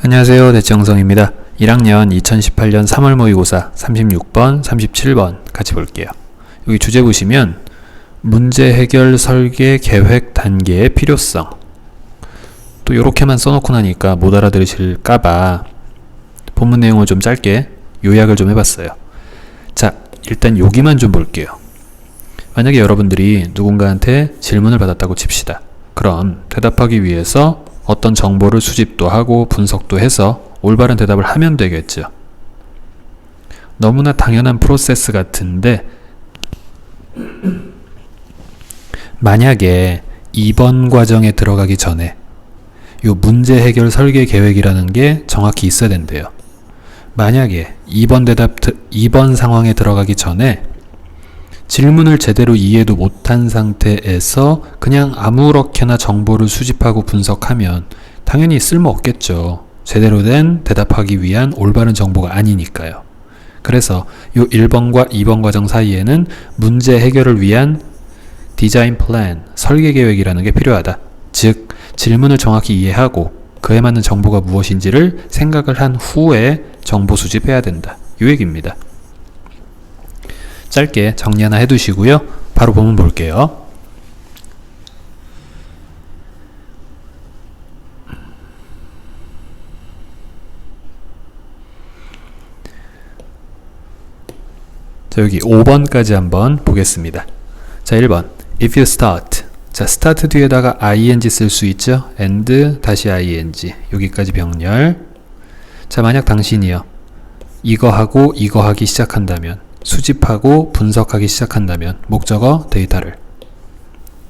안녕하세요. 대치영성입니다. 1학년 2018년 3월 모의고사 36번, 37번 같이 볼게요. 여기 주제 보시면 문제 해결 설계 계획 단계의 필요성. 또 요렇게만 써놓고 나니까 못 알아들으실까봐 본문 내용을 좀 짧게 요약을 좀 해봤어요. 자, 일단 여기만 좀 볼게요. 만약에 여러분들이 누군가한테 질문을 받았다고 칩시다. 그럼 대답하기 위해서 어떤 정보를 수집도 하고 분석도 해서 올바른 대답을 하면 되겠죠. 너무나 당연한 프로세스 같은데 만약에 이번 과정에 들어가기 전에 요 문제 해결 설계 계획이라는 게 정확히 있어야 된대요. 만약에 2번 상황에 들어가기 전에 질문을 제대로 이해도 못한 상태에서 그냥 아무렇게나 정보를 수집하고 분석하면 당연히 쓸모없겠죠. 제대로 된 대답하기 위한 올바른 정보가 아니니까요. 그래서 요 1번과 2번 과정 사이에는 문제 해결을 위한 디자인 플랜, 설계 계획이라는 게 필요하다. 즉, 질문을 정확히 이해하고 그에 맞는 정보가 무엇인지를 생각을 한 후에 정보 수집해야 된다. 이 얘기입니다. 짧게 정리 하나 해두시고요. 바로 본문 볼게요. 자, 여기 5번까지 한번 보겠습니다. 자, 1번 If you start. 자, start 뒤에다가 ing 쓸 수 있죠. and 다시 ing. 여기까지 병렬. 자, 만약 당신이요. 이거 하고 이거 하기 시작한다면, 수집하고 분석하기 시작한다면 목적어 데이터를.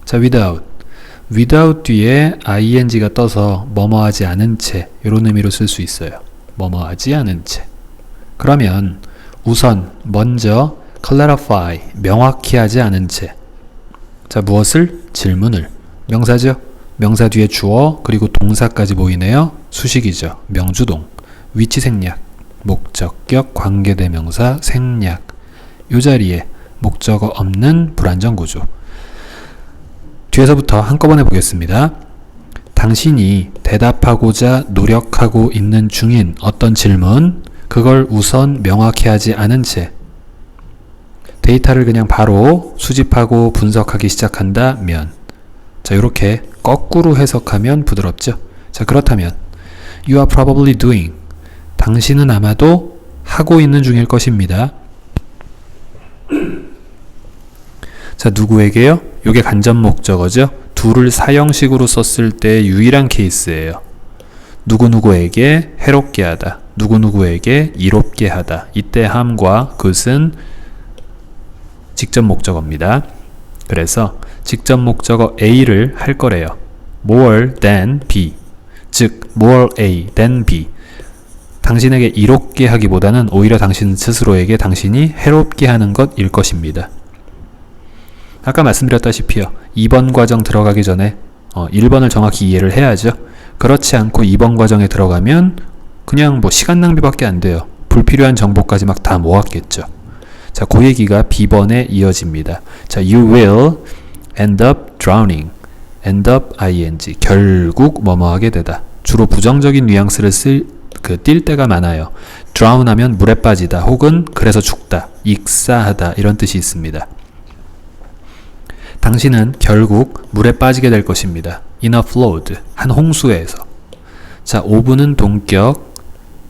자, without 뒤에 ing가 떠서 뭐뭐하지 않은 채, 이런 의미로 쓸 수 있어요. 뭐뭐하지 않은 채. 그러면 우선 먼저 clarify, 명확히 하지 않은 채. 자, 무엇을? 질문을. 명사죠. 명사 뒤에 주어 그리고 동사까지 보이네요. 수식이죠. 명주동. 위치 생략, 목적격, 관계대명사, 생략. 이 자리에 목적어 없는 불안정 구조. 뒤에서부터 한꺼번에 보겠습니다. 당신이 대답하고자 노력하고 있는 중인 어떤 질문, 그걸 우선 명확히 하지 않은 채 데이터를 그냥 바로 수집하고 분석하기 시작한다면, 자, 이렇게 거꾸로 해석하면 부드럽죠. 자, 그렇다면 You are probably doing. 당신은 아마도 하고 있는 중일 것입니다. 자, 누구에게요? 요게 간접 목적어죠. do를 사형식으로 썼을 때 유일한 케이스예요. 누구누구에게 해롭게 하다, 누구누구에게 이롭게 하다. 이때 함과 그것은 직접 목적어입니다. 그래서 직접 목적어 A를 할 거래요. more than B. 즉, more A than B. 당신에게 이롭게 하기보다는 오히려 당신 스스로에게 당신이 해롭게 하는 것일 것입니다. 아까 말씀드렸다시피요. 2번 과정 들어가기 전에 1번을 정확히 이해를 해야죠. 그렇지 않고 2번 과정에 들어가면 그냥 뭐 시간 낭비밖에 안 돼요. 불필요한 정보까지 막 다 모았겠죠. 자, 그 얘기가 B번에 이어집니다. 자, you will end up drowning. end up ing. 결국 뭐뭐하게 되다. 주로 부정적인 뉘앙스를 띌 때가 많아요. drown 하면 물에 빠지다 혹은 그래서 죽다, 익사하다 이런 뜻이 있습니다. 당신은 결국 물에 빠지게 될 것입니다. in a flood. 한 홍수에서. 자, 오브는 동격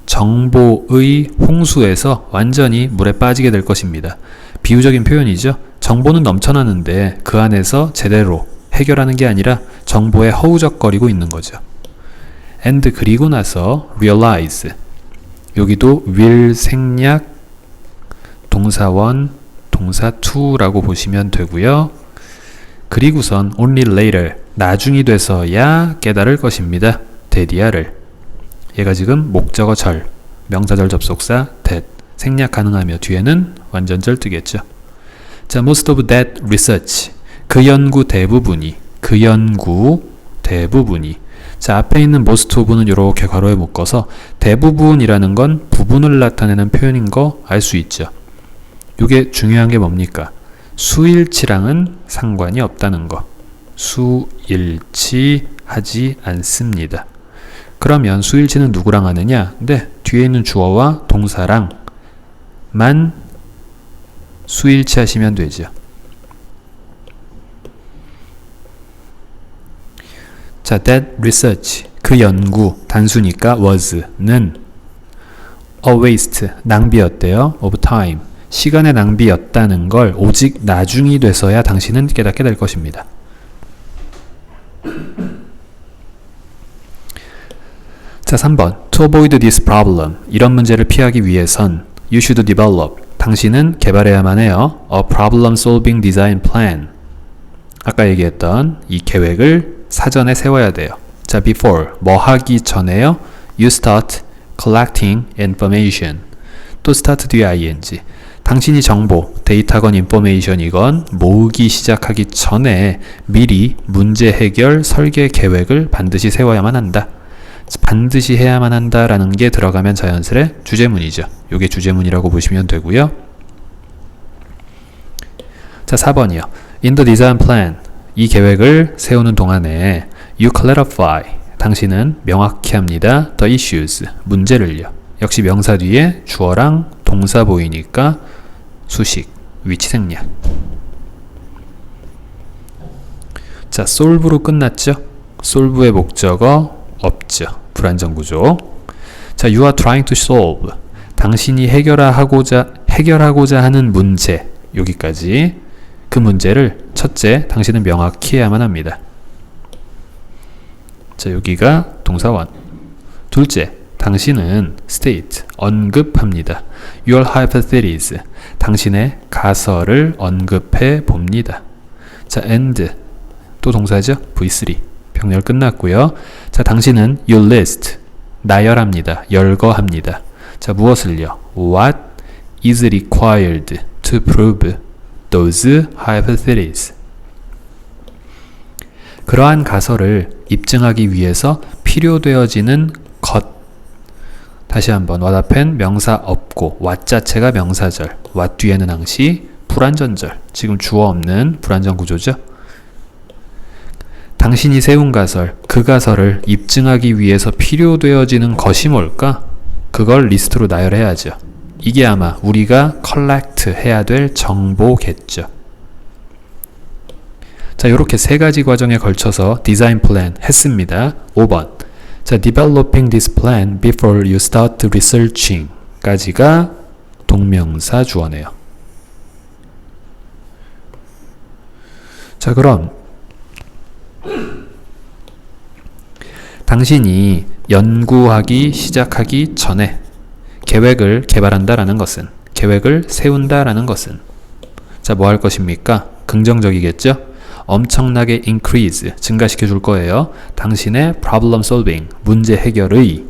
정보의 홍수에서 완전히 물에 빠지게 될 것입니다. 비유적인 표현이죠. 정보는 넘쳐나는데 그 안에서 제대로 해결하는 게 아니라 정보에 허우적거리고 있는 거죠. and 그리고 나서 realize. 여기도 will 생략 동사원 동사 to라고 보시면 되고요. 그리고선 only later. 나중이 돼서야 깨달을 것입니다. 대디아를. 얘가 지금 목적어 절, 명사절 접속사 that 생략 가능하며 뒤에는 완전절 뜨겠죠. 자, most of that research. 그 연구 대부분이. 자, 앞에 있는 most of는 이렇게 괄호에 묶어서 대부분이라는 건 부분을 나타내는 표현인 거 알 수 있죠. 이게 중요한 게 뭡니까? 수일치랑은 상관이 없다는 거. 수일치하지 않습니다. 그러면 수일치는 누구랑 하느냐? 네, 뒤에 있는 주어와 동사랑만 수일치 하시면 되죠. 자, that research, 그 연구, 단수니까 was는 a waste, 낭비였대요. of time, 시간의 낭비였다는 걸 오직 나중이 돼서야 당신은 깨닫게 될 것입니다. 자, 3번. To avoid this problem, 이런 문제를 피하기 위해선 you should develop, 당신은 개발해야만 해요. a problem solving design plan, 아까 얘기했던 이 계획을 사전에 세워야 돼요. 자, before, 뭐 하기 전에요? You start collecting information. 또 start 뒤에 ing. 당신이 정보, 데이터건 인포메이션이건 모으기 시작하기 전에 미리 문제 해결 설계 계획을 반드시 세워야만 한다. 반드시 해야만 한다라는 게 들어가면 자연스레 주제문이죠. 이게 주제문이라고 보시면 되고요. 자, 4번이요. In the design plan, 이 계획을 세우는 동안에 you clarify, 당신은 명확히 합니다. the issues, 문제를요. 역시 명사 뒤에 주어랑 동사 보이니까 수식, 위치 생략. 자, solve로 끝났죠? solve의 목적어 없죠. 불안정 구조. 자, you are trying to solve, 당신이 해결하고자 하는 문제. 여기까지. 그 문제를 첫째, 당신은 명확히 해야만 합니다. 자, 여기가 동사원. 둘째, 당신은 state, 언급합니다. Your hypothesis, 당신의 가설을 언급해 봅니다. 자, and, 또 동사죠? V3. 병렬 끝났고요. 자, 당신은 you list, 나열합니다. 열거합니다. 자, 무엇을요? What is required to prove those hypotheses. 그러한 가설을 입증하기 위해서 필요되어지는 것. 다시 한번, what 앞엔 명사 없고 what 자체가 명사절, what 뒤에는 항시 불완전절, 지금 주어 없는 불완전 구조죠. 당신이 세운 가설, 그 가설을 입증하기 위해서 필요되어지는 것이 뭘까? 그걸 리스트로 나열해야죠. 이게 아마 우리가 collect 해야 될 정보겠죠. 자, 이렇게 세 가지 과정에 걸쳐서 디자인 플랜 했습니다. 5번. 자, developing this plan before you start researching 까지가 동명사 주어네요. 자, 그럼 당신이 연구하기 시작하기 전에 계획을 개발한다라는 것은, 계획을 세운다라는 것은, 자, 뭐 할 것입니까? 긍정적이겠죠? 엄청나게 increase, 증가시켜 줄 거예요. 당신의 problem solving, 문제 해결의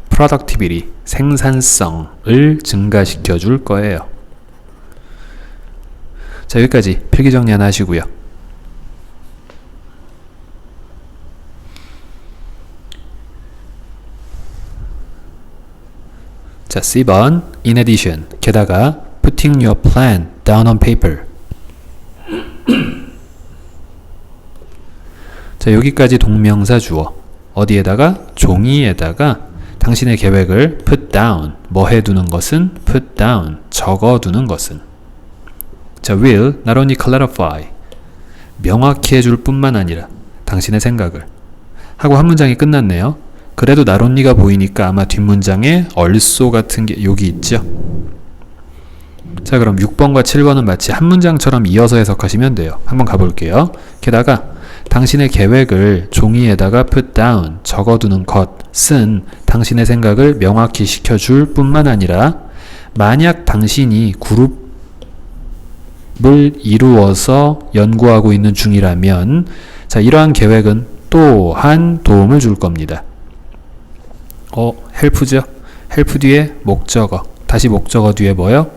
productivity, 생산성을 증가시켜 줄 거예요. 자, 여기까지 필기 정리 하나 하시고요. 자, C번. In addition, 게다가 putting your plan down on paper. 자, 여기까지 동명사 주어. 어디에다가? 종이에다가 당신의 계획을 put down, 뭐 해두는 것은? put down, 적어두는 것은. 자, will not only clarify, 명확히 해줄 뿐만 아니라 당신의 생각을 하고 한 문장이 끝났네요. 그래도 not only가 보이니까 아마 뒷문장에 also 같은 게 여기 있죠. 자, 그럼 6번과 7번은 마치 한 문장처럼 이어서 해석하시면 돼요. 한번 가볼게요. 게다가 당신의 계획을 종이에다가 put down, 적어두는 것은 당신의 생각을 명확히 시켜줄 뿐만 아니라 만약 당신이 그룹을 이루어서 연구하고 있는 중이라면, 자, 이러한 계획은 또한 도움을 줄 겁니다. help죠? help 뒤에 목적어, 다시 목적어 뒤에 뭐요?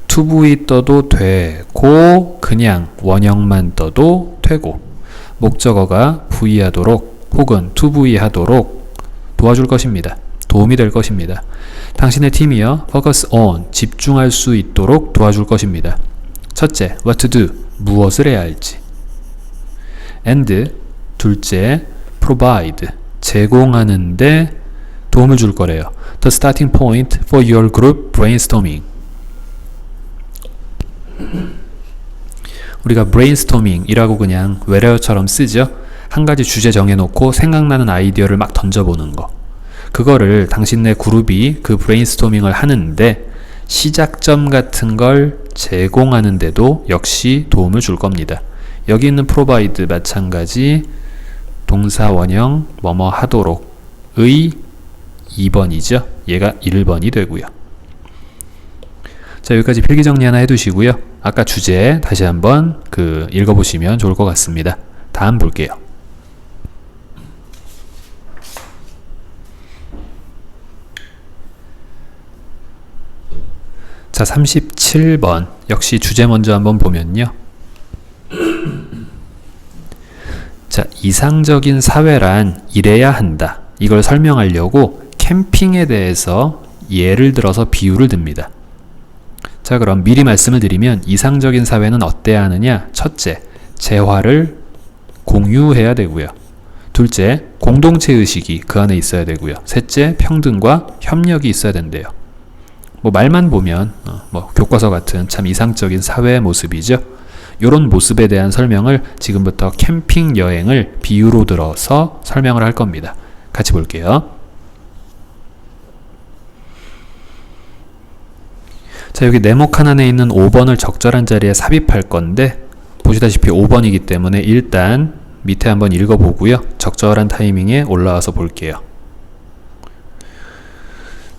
to be 떠도 되고 그냥 원형만 떠도 되고, 목적어가 be 하도록 혹은 to be 하도록 도와줄 것입니다. 도움이 될 것입니다. 당신의 팀이요, focus on, 집중할 수 있도록 도와줄 것입니다. 첫째, what to do, 무엇을 해야 할지. and, 둘째, provide, 제공하는데 도움을 줄 거래요. The starting point for your group brainstorming. 우리가 brainstorming이라고 그냥 외래어처럼 쓰죠. 한 가지 주제 정해놓고 생각나는 아이디어를 막 던져보는 거. 그거를 당신네 그룹이 그 브레인스토밍을 하는데 시작점 같은 걸 제공하는데도 역시 도움을 줄 겁니다. 여기 있는 provide 마찬가지 동사 원형 뭐뭐 하도록의 2번이죠. 얘가 1번이 되고요. 자, 여기까지 필기 정리 하나 해두시고요. 아까 주제 다시 한번 읽어보시면 좋을 것 같습니다. 다음 볼게요. 자, 37번 역시 주제 먼저 한번 보면요. 자, 이상적인 사회란 이래야 한다. 이걸 설명하려고 캠핑에 대해서 예를 들어서 비유를 듭니다. 자, 그럼 미리 말씀을 드리면 이상적인 사회는 어때야 하느냐? 첫째, 재화를 공유해야 되고요. 둘째, 공동체 의식이 그 안에 있어야 되고요. 셋째, 평등과 협력이 있어야 된대요. 뭐 말만 보면 교과서 같은 참 이상적인 사회의 모습이죠. 이런 모습에 대한 설명을 지금부터 캠핑 여행을 비유로 들어서 설명을 할 겁니다. 같이 볼게요. 자, 여기 네모 칸 안에 있는 5번을 적절한 자리에 삽입할 건데 보시다시피 5번이기 때문에 일단 밑에 한번 읽어보고요. 적절한 타이밍에 올라와서 볼게요.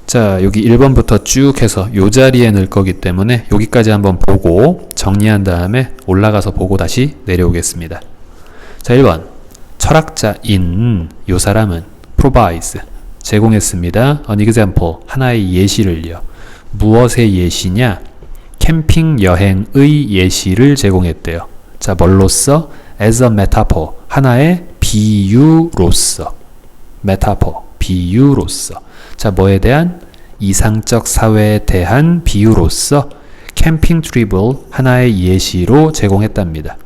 자, 여기 1번부터 쭉 해서 이 자리에 넣을 거기 때문에 여기까지 한번 보고 정리한 다음에 올라가서 보고 다시 내려오겠습니다. 자, 1번 철학자인 이 사람은 provides 제공했습니다. An example 하나의 예시를요. 무엇의 예시냐? 캠핑 여행의 예시를 제공했대요. 자, 뭘로써? As a metaphor 하나의 비유로서 metaphor 비유로서. 자, 뭐에 대한? 이상적 사회에 대한 비유로서 캠핑 트립을 하나의 예시로 제공했답니다.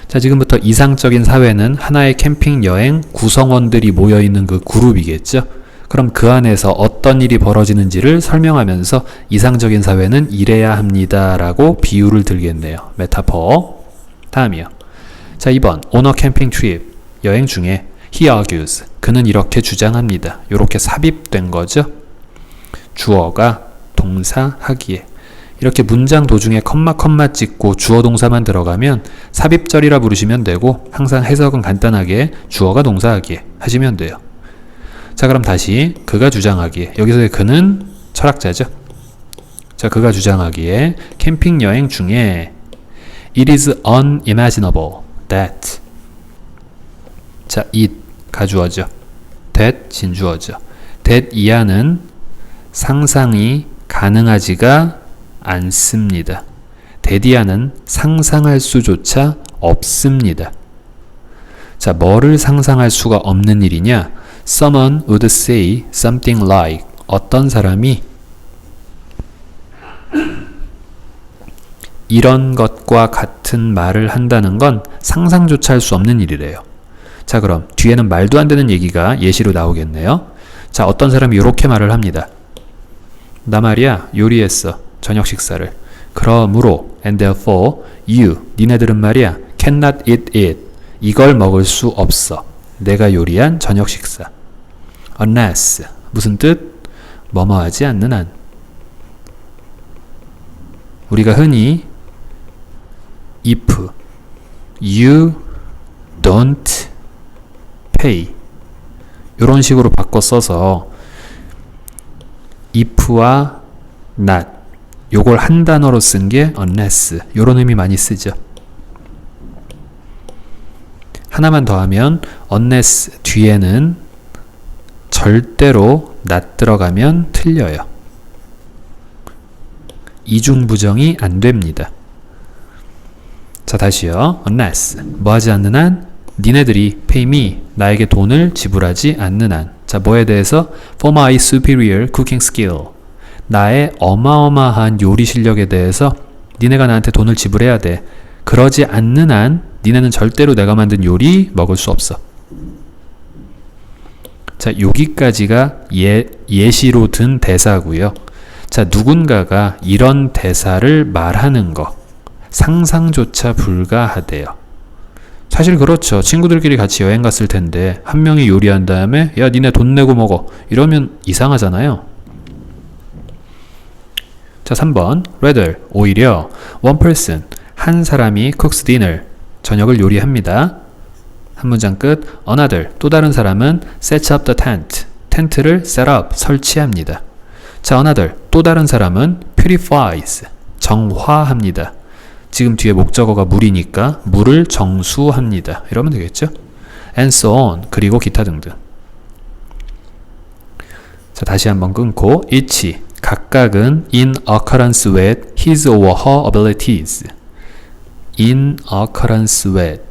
자, 지금부터 이상적인 사회는 하나의 캠핑 여행 구성원들이 모여있는 그 그룹이겠죠. 그럼 그 안에서 어떤 일이 벌어지는지를 설명하면서 이상적인 사회는 이래야 합니다 라고 비유를 들겠네요. 메타포. 다음이요. 자, 2번 On a camping trip 여행 중에 He argues 그는 이렇게 주장합니다. 이렇게 삽입된 거죠. 주어가 동사 하기에 이렇게 문장 도중에 컴마 찍고 주어 동사만 들어가면 삽입절이라 부르시면 되고 항상 해석은 간단하게 주어가 동사 하기에 하시면 돼요. 자, 그럼 다시 그가 주장하기에 여기서의 그는 철학자죠. 자, 그가 주장하기에 캠핑 여행 중에 It is unimaginable that 자, it 가주어죠. that 진주어죠. that 이하는 상상이 가능하지가 않습니다. that 이하는 상상할 수조차 없습니다. 자, 뭐를 상상할 수가 없는 일이냐? Someone would say something like 어떤 사람이 이런 것과 같은 말을 한다는 건 상상조차 할 수 없는 일이래요. 자, 그럼 뒤에는 말도 안 되는 얘기가 예시로 나오겠네요. 자, 어떤 사람이 이렇게 말을 합니다. 나 말이야 요리했어 저녁 식사를. 그러므로 and therefore you 니네들은 말이야 cannot eat it 이걸 먹을 수 없어. 내가 요리한 저녁 식사. unless 무슨 뜻? 뭐뭐하지 않는 한. 우리가 흔히 if you don't pay 이런 식으로 바꿔 써서 if와 not 요걸 한 단어로 쓴 게 unless 요런 의미 많이 쓰죠. 하나만 더 하면 unless 뒤에는 절대로 not 들어가면 틀려요. 이중부정이 안 됩니다. 자, 다시요. unless 뭐하지 않는 한 니네들이 pay me 나에게 돈을 지불하지 않는 한. 자, 뭐에 대해서? for my superior cooking skill 나의 어마어마한 요리 실력에 대해서 니네가 나한테 돈을 지불해야 돼. 그러지 않는 한 니네는 절대로 내가 만든 요리 먹을 수 없어. 자, 여기까지가 예시로 든 대사고요. 자, 누군가가 이런 대사를 말하는 거 상상조차 불가하대요. 사실 그렇죠. 친구들끼리 같이 여행 갔을 텐데 한 명이 요리한 다음에 야, 니네 돈 내고 먹어 이러면 이상하잖아요. 자, 3번 rather 오히려 one person 한 사람이 cooks dinner 저녁을 요리합니다. 한 문장 끝. another 또 다른 사람은 sets up the tent 텐트를 set up 설치합니다. 자, another 또 다른 사람은 purifies 정화합니다. 지금 뒤에 목적어가 물이니까 물을 정수합니다. 이러면 되겠죠? and so on 그리고 기타 등등. 자, 다시 한번 끊고 each 각각은 in accordance with his or her abilities in accordance with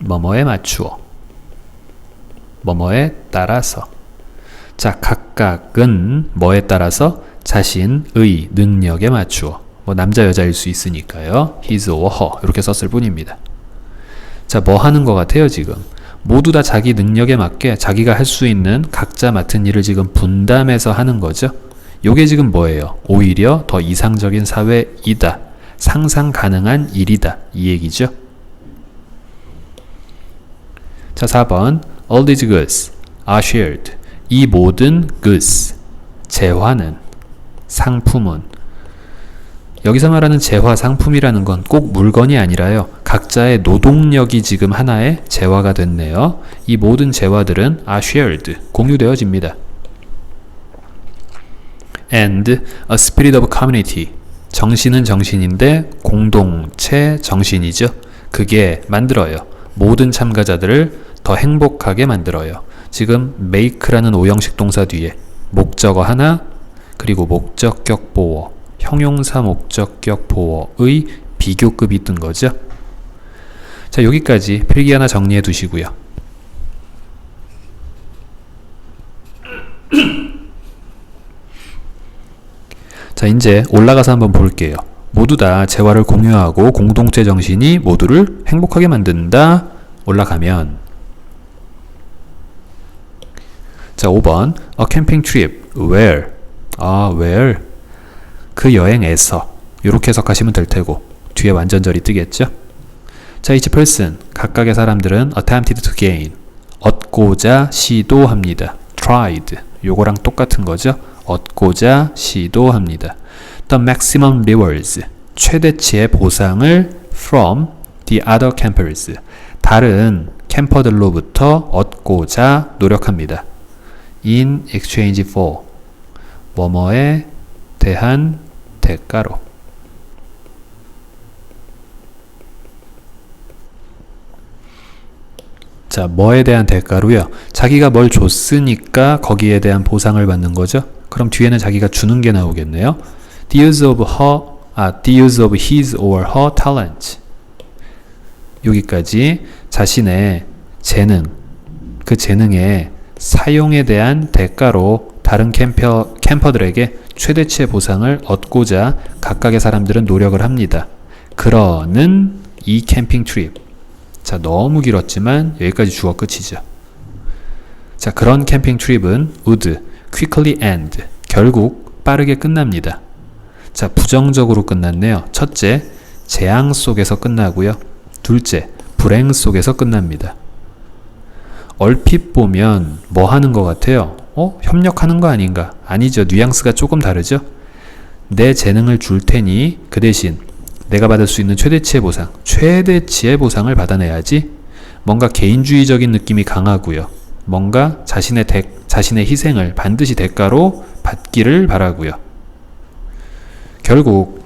뭐뭐에 맞추어 뭐뭐에 따라서. 자, 각각은 뭐에 따라서 자신의 능력에 맞추어 뭐 남자 여자일 수 있으니까요. his or her 이렇게 썼을 뿐입니다. 자, 뭐 하는 것 같아요 지금? 모두 다 자기 능력에 맞게 자기가 할 수 있는 각자 맡은 일을 지금 분담해서 하는 거죠. 요게 지금 뭐예요? 오히려 더 이상적인 사회이다. 상상 가능한 일이다. 이 얘기죠. 자, 4번 all these goods are shared 이 모든 goods 재화는 상품은 여기서 말하는 재화 상품이라는 건 꼭 물건이 아니라요. 각자의 노동력이 지금 하나의 재화가 됐네요. 이 모든 재화들은 are shared 공유되어집니다. and a spirit of community 정신은 정신인데 공동체 정신이죠. 그게 만들어요. 모든 참가자들을 더 행복하게 만들어요. 지금 make라는 오형식 동사 뒤에 목적어 하나 그리고 목적격 보어 형용사 목적격 보어의 비교급이 뜬 거죠. 자, 여기까지 필기 하나 정리해 두시고요. 자, 이제 올라가서 한번 볼게요. 모두 다 재화를 공유하고 공동체 정신이 모두를 행복하게 만든다. 올라가면 자, 5번 A camping trip where where 그 여행에서 이렇게 해석하시면 될 테고 뒤에 완전절이 뜨겠죠. 자, each person 각각의 사람들은 attempted to gain 얻고자 시도합니다. tried 요거랑 똑같은 거죠. 얻고자 시도합니다. the maximum rewards 최대치의 보상을 from the other campers 다른 캠퍼들로부터 얻고자 노력합니다. in exchange for 뭐뭐에 대한 대가로. 자, 뭐에 대한 대가로요? 자기가 뭘 줬으니까 거기에 대한 보상을 받는 거죠. 그럼 뒤에는 자기가 주는 게 나오겠네요. the use of his or her talent. 여기까지 자신의 재능, 그 재능의 사용에 대한 대가로 다른 캠퍼들에게 최대치의 보상을 얻고자 각각의 사람들은 노력을 합니다. 그러는 이 캠핑 트립. 자, 너무 길었지만 여기까지 주어 끝이죠. 자, 그런 캠핑 트립은 would quickly end 결국 빠르게 끝납니다. 자, 부정적으로 끝났네요. 첫째, 재앙 속에서 끝나고요. 둘째, 불행 속에서 끝납니다. 얼핏 보면 뭐 하는 것 같아요? 협력하는 거 아닌가? 아니죠. 뉘앙스가 조금 다르죠? 내 재능을 줄 테니 그 대신 내가 받을 수 있는 최대치의 보상을 받아내야지. 뭔가 개인주의적인 느낌이 강하고요. 뭔가 자신의 희생을 반드시 대가로 받기를 바라고요. 결국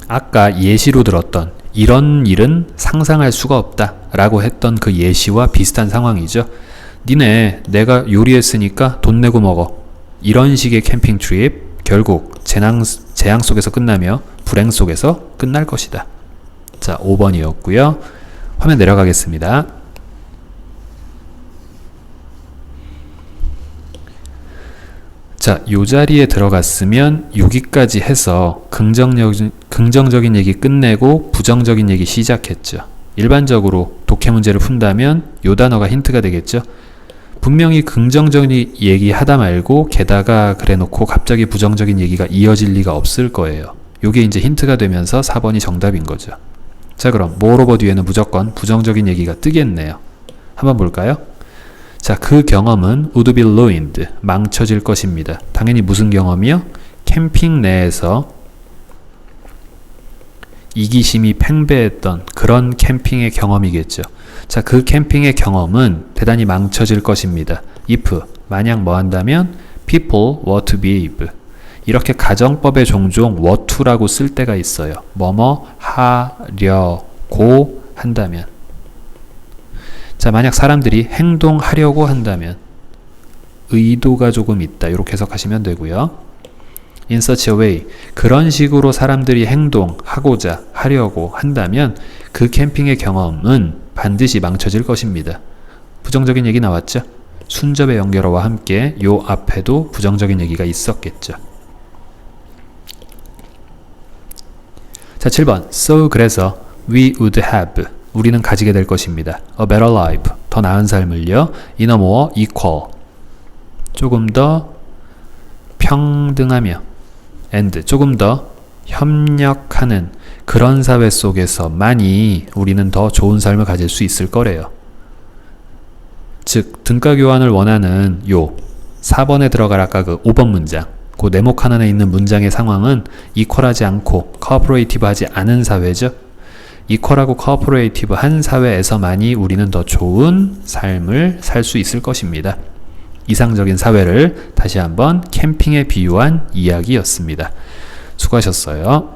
아까 예시로 들었던 이런 일은 상상할 수가 없다 라고 했던 그 예시와 비슷한 상황이죠. 니네 내가 요리했으니까 돈 내고 먹어. 이런 식의 캠핑 트립 결국 재앙 속에서 끝나며 불행 속에서 끝날 것이다. 자, 5번이었고요. 화면 내려가겠습니다. 자, 요 자리에 들어갔으면 여기까지 해서 긍정적인 얘기 끝내고 부정적인 얘기 시작했죠. 일반적으로 독해 문제를 푼다면 요 단어가 힌트가 되겠죠. 분명히 긍정적인 얘기 하다 말고 게다가 그래 놓고 갑자기 부정적인 얘기가 이어질 리가 없을 거예요. 요게 이제 힌트가 되면서 4번이 정답인 거죠. 자, 그럼 moreover 뒤에는 무조건 부정적인 얘기가 뜨겠네요. 한번 볼까요? 자, 그 경험은 would be ruined, 망쳐질 것입니다. 당연히 무슨 경험이요? 캠핑 내에서 이기심이 팽배했던 그런 캠핑의 경험이겠죠. 자, 그 캠핑의 경험은 대단히 망쳐질 것입니다. if, 만약 뭐 한다면 people were to behave. 이렇게 가정법에 종종 were to라고 쓸 때가 있어요. 뭐뭐 하려고 한다면. 자, 만약 사람들이 행동하려고 한다면 의도가 조금 있다. 이렇게 해석하시면 되고요. In such a way, 그런 식으로 사람들이 행동하고자 하려고 한다면 그 캠핑의 경험은 반드시 망쳐질 것입니다. 부정적인 얘기 나왔죠? 순접의 연결어와 함께 요 앞에도 부정적인 얘기가 있었겠죠. 자, 7번. So, 그래서 we would have, 우리는 가지게 될 것입니다. A better life, 더 나은 삶을요. In a more equal, 조금 더 평등하며 and, 조금 더 협력하는 그런 사회 속에서만이 우리는 더 좋은 삶을 가질 수 있을 거래요. 즉, 등가 교환을 원하는 요 4번에 들어갈 아까 그 5번 문장, 그 네모 칸 안에 있는 문장의 상황은 이퀄하지 않고 코어퍼레이티브하지 않은 사회죠. 이퀄하고 코어퍼레이티브한 사회에서만이 우리는 더 좋은 삶을 살 수 있을 것입니다. 이상적인 사회를 다시 한번 캠핑에 비유한 이야기였습니다. 수고하셨어요.